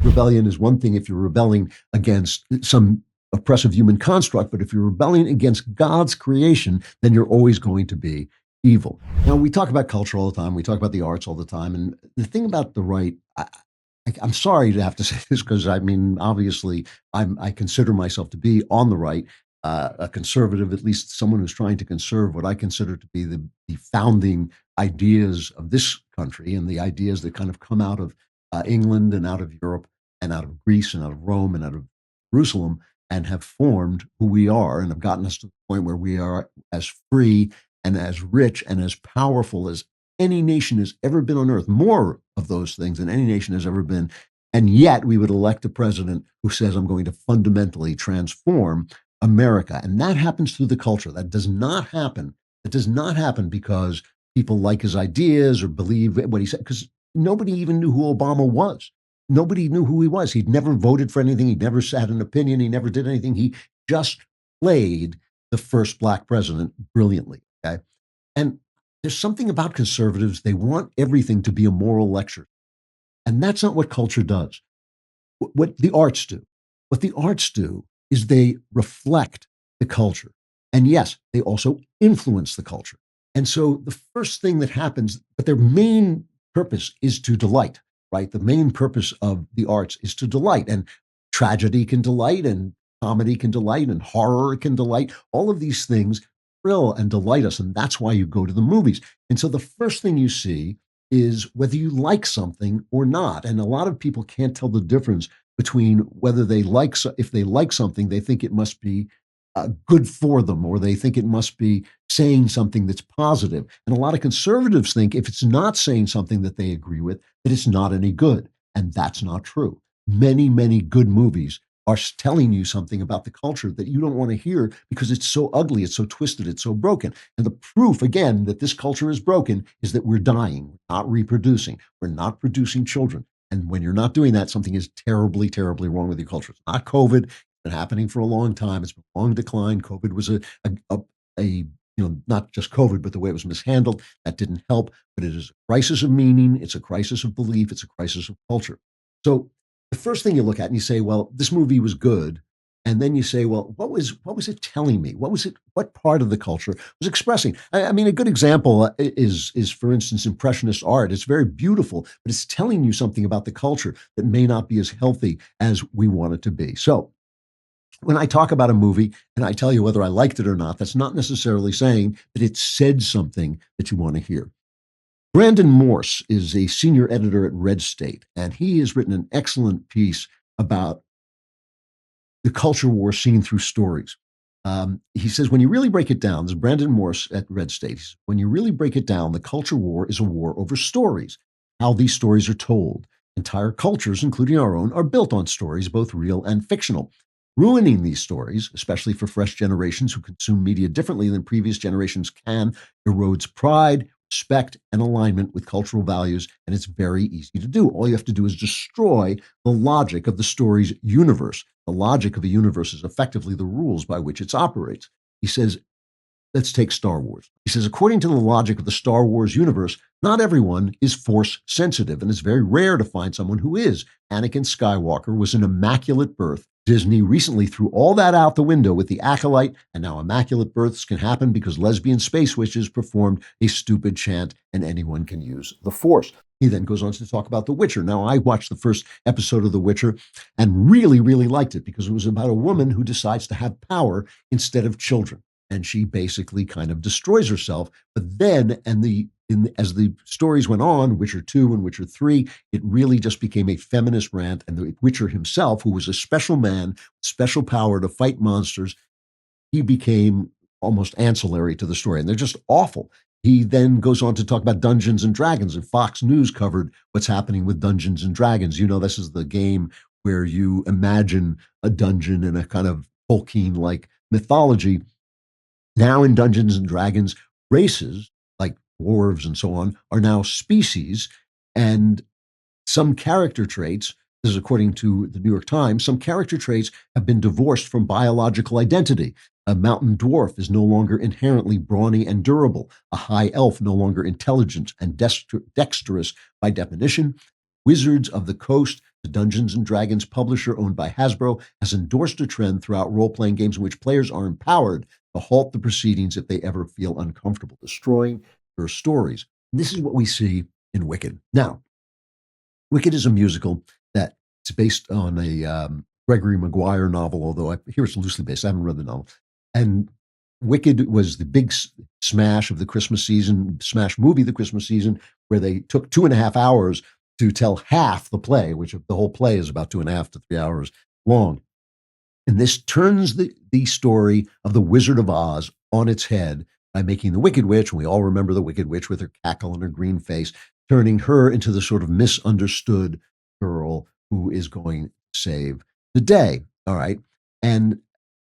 rebellion is one thing if you're rebelling against some oppressive human construct, but if you're rebelling against God's creation, then you're always going to be evil. Now, we talk about culture all the time. We talk about the arts all the time. And the thing about the right, I'm sorry to have to say this because I mean, obviously, I consider myself to be on the right, a conservative, at least someone who's trying to conserve what I consider to be the founding ideas of this country and the ideas that kind of come out of England and out of Europe and out of Greece and out of Rome and out of Jerusalem and have formed who we are and have gotten us to the point where we are as free and as rich and as powerful as any nation has ever been on earth, more of those things than any nation has ever been. And yet we would elect a president who says, I'm going to fundamentally transform America. And that happens through the culture. That does not happen. It does not happen because people like his ideas or believe what he said, because nobody even knew who Obama was. Nobody knew who he was. He'd never voted for anything. He'd never had an opinion. He never did anything. He just played the first black president brilliantly. Okay. And there's something about conservatives. They want everything to be a moral lecture. And that's not what culture does. What the arts do. What the arts do is they reflect the culture. And yes, they also influence the culture. And so the first thing that happens, but their main purpose is to delight, right? The main purpose of the arts is to delight. And tragedy can delight, and comedy can delight, and horror can delight. All of these things thrill and delight us. And that's why you go to the movies. And so the first thing you see is whether you like something or not. And a lot of people can't tell the difference between whether they like, if they like something, they think it must be good for them, or they think it must be saying something that's positive. And a lot of conservatives think if it's not saying something that they agree with, that it's not any good. And that's not true. Many, many good movies are telling you something about the culture that you don't want to hear because it's so ugly, it's so twisted, it's so broken. And the proof, again, that this culture is broken is that we're dying, we're not reproducing, we're not producing children. And when you're not doing that, something is terribly, terribly wrong with your culture. It's not COVID. It's been happening for a long time. It's been a long decline. COVID was not just COVID, but the way it was mishandled. That didn't help. But it is a crisis of meaning. It's a crisis of belief. It's a crisis of culture. So the first thing you look at and you say, well, this movie was good. And then you say, well, what was it telling me? What part of the culture was expressing? I mean, a good example is, for instance, Impressionist art. It's very beautiful, but it's telling you something about the culture that may not be as healthy as we want it to be. So when I talk about a movie and I tell you whether I liked it or not, that's not necessarily saying that it said something that you want to hear. Brandon Morse is a senior editor at Red State, and he has written an excellent piece about the culture war seen through stories. He says, when you really break it down, this is Brandon Morse at Red State, when you really break it down, the culture war is a war over stories, how these stories are told. Entire cultures, including our own, are built on stories, both real and fictional. Ruining these stories, especially for fresh generations who consume media differently than previous generations can, erodes pride, respect, and alignment with cultural values, and it's very easy to do. All you have to do is destroy the logic of the story's universe. The logic of a universe is effectively the rules by which it operates. He says, let's take Star Wars. He says, according to the logic of the Star Wars universe, not everyone is force sensitive, and it's very rare to find someone who is. Anakin Skywalker was an immaculate birth. Disney recently threw all that out the window with The Acolyte, and now immaculate births can happen because lesbian space witches performed a stupid chant, and anyone can use the Force. He then goes on to talk about The Witcher. Now, I watched the first episode of The Witcher and really, really liked it because it was about a woman who decides to have power instead of children. And she basically kind of destroys herself. But then, as the stories went on, Witcher 2 and Witcher 3, it really just became a feminist rant. And the Witcher himself, who was a special man, special power to fight monsters, he became almost ancillary to the story. And they're just awful. He then goes on to talk about Dungeons and Dragons, and Fox News covered what's happening with Dungeons and Dragons. You know, this is the game where you imagine a dungeon in a kind of Tolkien-like mythology. Now in Dungeons and Dragons, races like dwarves and so on are now species, and some character traits, this is according to the New York Times, some character traits have been divorced from biological identity. A mountain dwarf is no longer inherently brawny and durable. A high elf no longer intelligent and dexterous by definition. Wizards of the coast The Dungeons and Dragons publisher owned by Hasbro has endorsed a trend throughout role-playing games in which players are empowered to halt the proceedings if they ever feel uncomfortable destroying their stories. And this is what we see in Wicked. Now, Wicked is a musical that it's based on a Gregory Maguire novel, although I hear it's loosely based. I haven't read the novel. And Wicked was the big smash of the Christmas season, smash movie of the Christmas season, where they took 2.5 hours to tell half the play, which the whole play is about 2.5 to 3 hours long. And this turns the story of the Wizard of Oz on its head by making the Wicked Witch, and we all remember the Wicked Witch with her cackle and her green face, turning her into the sort of misunderstood girl who is going to save the day. All right. And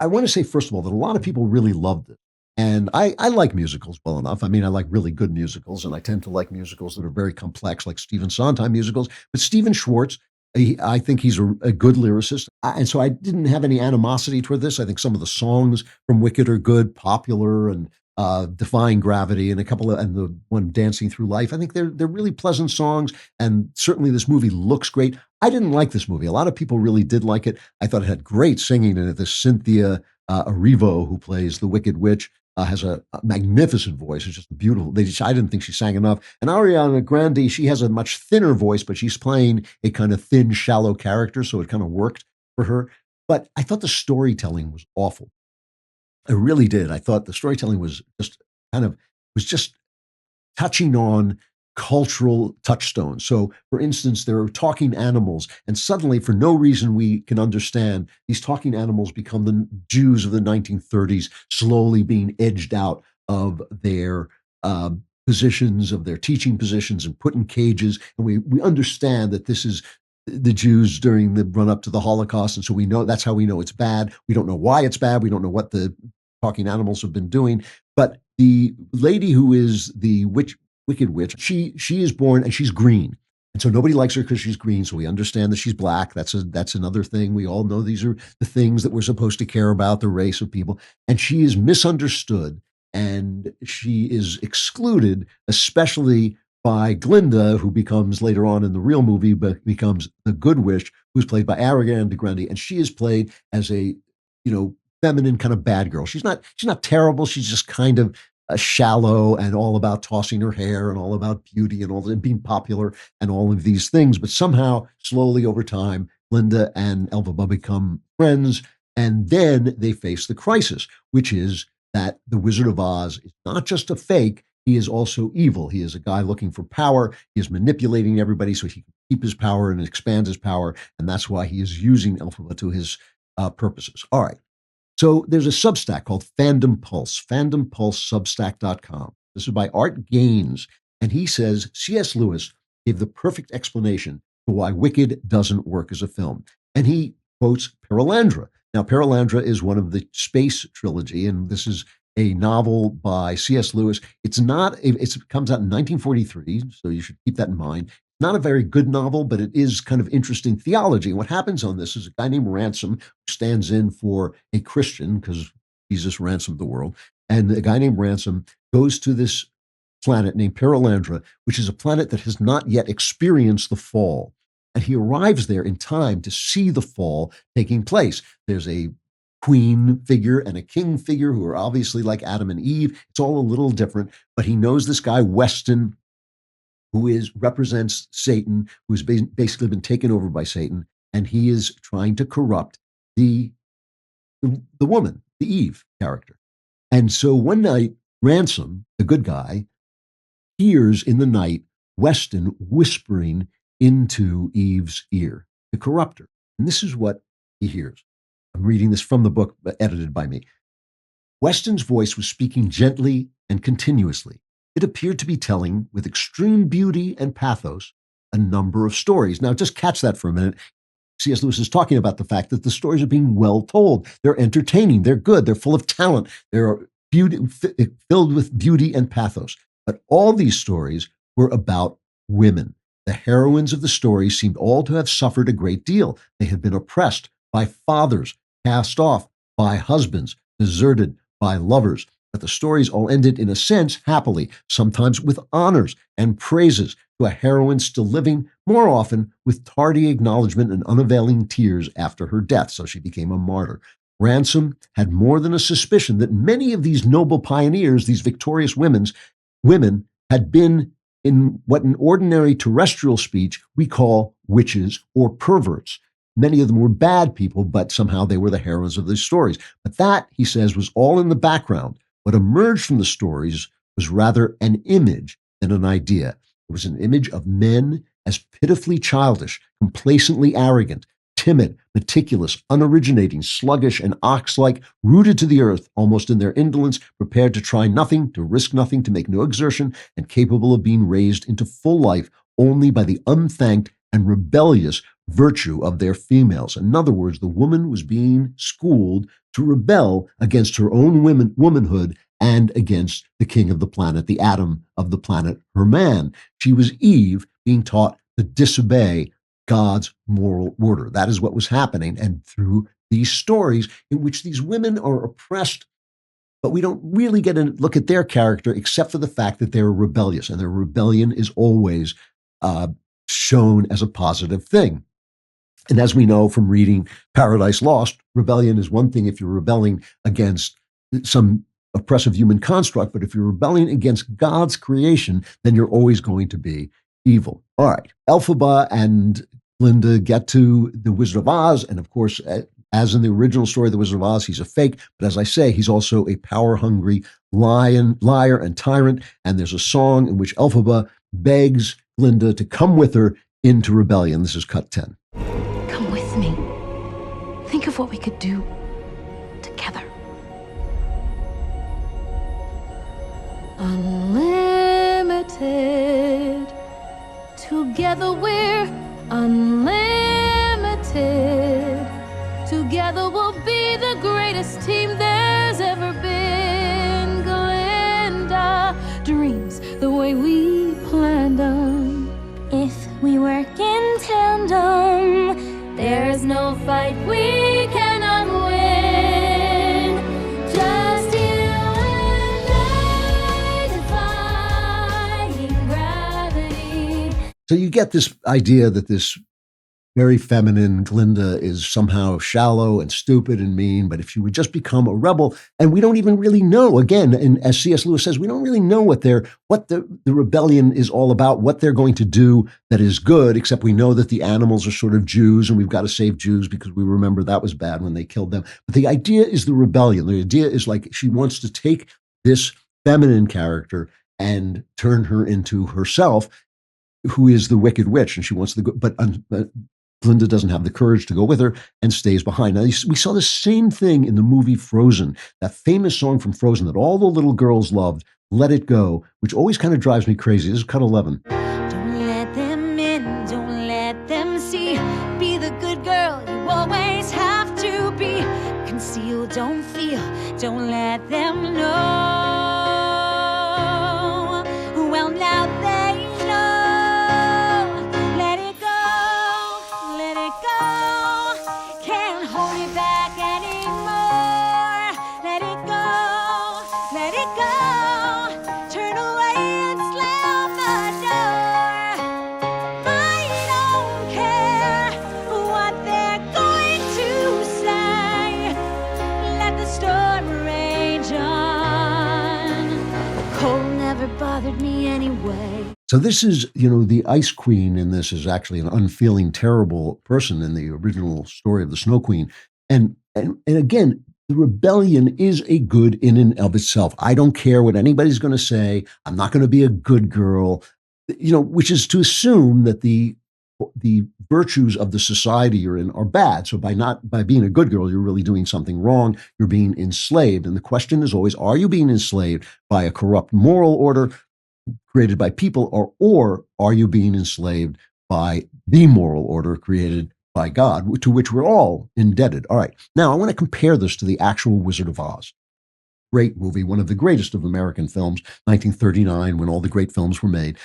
I want to say, first of all, that a lot of people really loved it. And I like musicals well enough. I mean, I like really good musicals, and I tend to like musicals that are very complex, like Stephen Sondheim musicals. But Stephen Schwartz, I think he's a good lyricist. And so I didn't have any animosity toward this. I think some of the songs from Wicked are good, popular, and Defying Gravity, and and the one Dancing Through Life. I think they're really pleasant songs, and certainly this movie looks great. I didn't like this movie. A lot of people really did like it. I thought it had great singing in it. This Cynthia Erivo, who plays the Wicked Witch, has a magnificent voice. It's just beautiful. I didn't think she sang enough. And Ariana Grande, she has a much thinner voice, but she's playing a kind of thin, shallow character, so it kind of worked for her. But I thought the storytelling was awful. I really did. I thought the storytelling was just touching on cultural touchstones. So, for instance, there are talking animals, and suddenly, for no reason we can understand, these talking animals become the Jews of the 1930s, slowly being edged out of their positions, of their teaching positions, and put in cages. And we understand that this is the Jews during the run up to the Holocaust. And so we know that's how we know it's bad. We don't know why it's bad. We don't know what the talking animals have been doing. But the lady who is the Wicked Witch, she is born and she's green. And so nobody likes her because she's green. So we understand that she's black. That's another thing. We all know these are the things that we're supposed to care about, the race of people. And she is misunderstood and she is excluded, especially by Glinda, who becomes later on in the real movie, but becomes the Good Witch, who's played by Ariana Grande, and she is played as a, feminine kind of bad girl. She's not terrible. She's just kind of shallow and all about tossing her hair and all about beauty and all and being popular and all of these things. But somehow, slowly over time, Glinda and Elphaba become friends, and then they face the crisis, which is that the Wizard of Oz is not just a fake. He is also evil. He is a guy looking for power. He is manipulating everybody so he can keep his power and expand his power. And that's why he is using Elphaba to his purposes. All right. So there's a Substack called Fandom Pulse, fandompulsesubstack.com. This is by Art Gaines. And he says C.S. Lewis gave the perfect explanation for why Wicked doesn't work as a film. And he quotes Perelandra. Now, Perelandra is one of the space trilogy, and this is a novel by C.S. Lewis. It comes out in 1943, so you should keep that in mind. Not a very good novel, but it is kind of interesting theology. And what happens on this is a guy named Ransom who stands in for a Christian because Jesus ransomed the world. And a guy named Ransom goes to this planet named Perelandra, which is a planet that has not yet experienced the fall. And he arrives there in time to see the fall taking place. There's a queen figure and a king figure who are obviously like Adam and Eve. It's all a little different, but he knows this guy, Weston, who represents Satan, who's basically been taken over by Satan, and he is trying to corrupt the woman, the Eve character. And so one night, Ransom, the good guy, hears in the night Weston whispering into Eve's ear, the corrupter. And this is what he hears. I'm reading this from the book edited by me. Weston's voice was speaking gently and continuously. It appeared to be telling, with extreme beauty and pathos, a number of stories. Now, just catch that for a minute. C.S. Lewis is talking about the fact that the stories are being well told. They're entertaining. They're good. They're full of talent. They're filled with beauty and pathos. But all these stories were about women. The heroines of the stories seemed all to have suffered a great deal. They had been oppressed by fathers, cast off by husbands, deserted by lovers. But the stories all ended, in a sense, happily, sometimes with honors and praises to a heroine still living, more often with tardy acknowledgement and unavailing tears after her death, so she became a martyr. Ransom had more than a suspicion that many of these noble pioneers, these victorious women, had been in what in ordinary terrestrial speech we call witches or perverts. Many of them were bad people, but somehow they were the heroes of these stories. But that, he says, was all in the background. What emerged from the stories was rather an image than an idea. It was an image of men as pitifully childish, complacently arrogant, timid, meticulous, unoriginating, sluggish, and ox-like, rooted to the earth, almost in their indolence, prepared to try nothing, to risk nothing, to make no exertion, and capable of being raised into full life only by the unthanked and rebellious virtue of their females. In other words, the woman was being schooled to rebel against her own womanhood and against the king of the planet, the Adam of the planet, her man. She was Eve being taught to disobey God's moral order. That is what was happening. And through these stories in which these women are oppressed, but we don't really get a look at their character except for the fact that they're rebellious, and their rebellion is always shown as a positive thing. And as we know from reading Paradise Lost, rebellion is one thing if you're rebelling against some oppressive human construct, but if you're rebelling against God's creation, then you're always going to be evil. All right, Elphaba and Glinda get to the Wizard of Oz, and of course, as in the original story of the Wizard of Oz, he's a fake, but as I say, he's also a power-hungry liar and tyrant, and there's a song in which Elphaba begs Glinda to come with her into rebellion. This is cut 10. Come with me. Think of what we could do together. Unlimited. Together we're unlimited. Together we'll be the greatest team there's ever been. Glinda dreams the way we planned them. If we work in tandem, there's no fight we cannot win. Just you and I defying gravity. So you get this idea that this very feminine Glinda is somehow shallow and stupid and mean, but if she would just become a rebel, and we don't even really know, again, and as C.S. Lewis says, we don't really know what the rebellion is all about, what they're going to do that is good, except we know that the animals are sort of Jews, and we've got to save Jews because we remember that was bad when they killed them. But the idea is the rebellion. The idea is like she wants to take this feminine character and turn her into herself, who is the wicked witch, and she wants the good, but Glinda doesn't have the courage to go with her and stays behind. Now, we saw the same thing in the movie Frozen, that famous song from Frozen that all the little girls loved, Let It Go, which always kind of drives me crazy. This is cut 11. Don't let them in, don't let them see. Be the good girl you always have to be. Conceal, don't feel, don't let them know. Well, now they know. Let it go, let it go. Can't hold it back anymore. Let it go, let it go. Turn away and slam the door. I don't care what they're going to say. Let the storm rage on. The cold never bothered me anyway. So this is, the Ice Queen in this is actually an unfeeling, terrible person in the original story of the Snow Queen. And again, the rebellion is a good in and of itself. I don't care what anybody's going to say. I'm not going to be a good girl, which is to assume that the virtues of the society you're in are bad. So by being a good girl, you're really doing something wrong. You're being enslaved. And the question is always, are you being enslaved by a corrupt moral order created by people, or are you being enslaved by the moral order created by God, to which we're all indebted? All right. Now, I want to compare this to the actual Wizard of Oz. Great movie, one of the greatest of American films, 1939, when all the great films were made.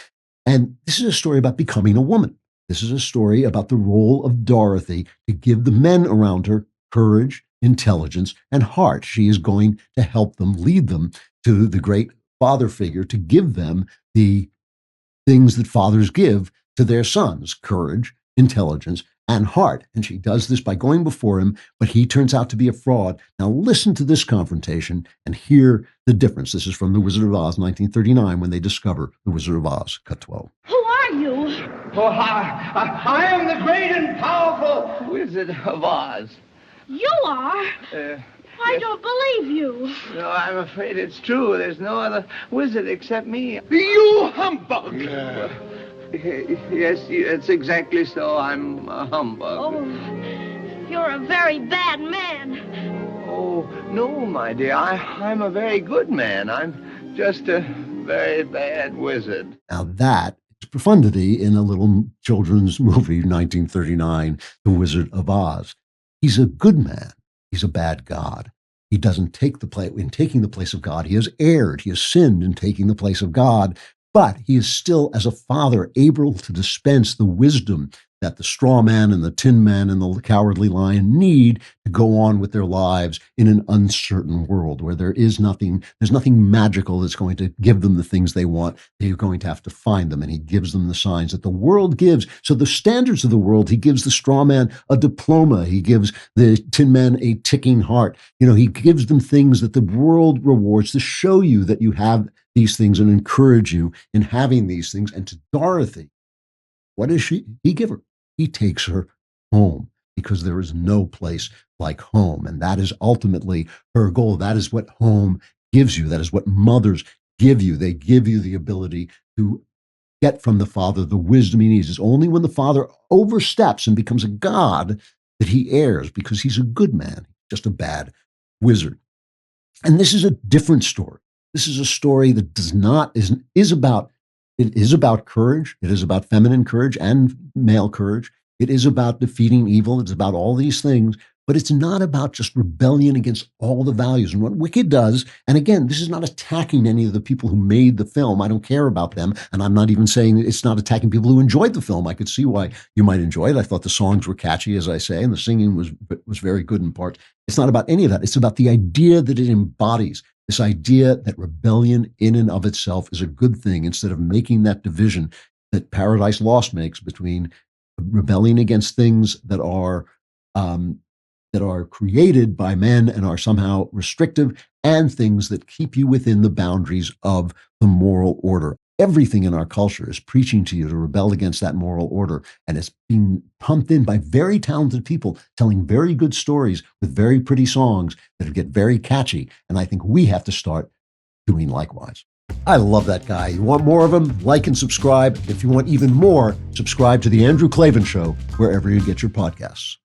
And this is a story about becoming a woman. This is a story about the role of Dorothy to give the men around her courage intelligence, and heart. She is going to help them, lead them to the great father figure, to give them the things that fathers give to their sons: courage, intelligence, and heart. And she does this by going before him, but he turns out to be a fraud. Now listen to this confrontation and hear the difference. This is from The Wizard of Oz, 1939, when they discover The Wizard of Oz. Cut 12. Who are you? Oh, I am the great and powerful Wizard of Oz. You are? I Yes. don't believe you. No, I'm afraid it's true. There's no other wizard except me. You humbug! Yes, it's exactly so. I'm a humbug. Oh, you're a very bad man. Oh, no, my dear. I'm a very good man. I'm just a very bad wizard. Now that is profundity in a little children's movie, 1939, The Wizard of Oz. He's a good man. He's a bad God. He doesn't take the place. In taking the place of God, he has erred. He has sinned in taking the place of God. But he is still, as a father, able to dispense the wisdom that the straw man and the tin man and the cowardly lion need to go on with their lives in an uncertain world where there's nothing magical that's going to give them the things they want. They're going to have to find them, and he gives them the signs that the world gives. So the standards of the world, he gives the straw man a diploma. He gives the tin man a ticking heart. He gives them things that the world rewards to show you that you have these things and encourage you in having these things. And to Dorothy, what does he give her? He takes her home, because there is no place like home. And that is ultimately her goal. That is what home gives you. That is what mothers give you. They give you the ability to get from the father the wisdom he needs. It's only when the father oversteps and becomes a god that he errs, because he's a good man, just a bad wizard. And this is a different story. This is a story that is about courage. It is about feminine courage and male courage. It is about defeating evil. It's about all these things, but it's not about just rebellion against all the values. And what Wicked does, and again, this is not attacking any of the people who made the film. I don't care about them. And I'm not even saying it's not attacking people who enjoyed the film. I could see why you might enjoy it. I thought the songs were catchy, as I say, and the singing was very good in parts. It's not about any of that. It's about the idea that it embodies. This idea that rebellion in and of itself is a good thing, instead of making that division that Paradise Lost makes between rebelling against things that are created by men and are somehow restrictive, and things that keep you within the boundaries of the moral order. Everything in our culture is preaching to you to rebel against that moral order, and it's being pumped in by very talented people telling very good stories with very pretty songs that get very catchy. And I think we have to start doing likewise. I love that guy. You want more of him? Like and subscribe. If you want even more, subscribe to The Andrew Klavan Show wherever you get your podcasts.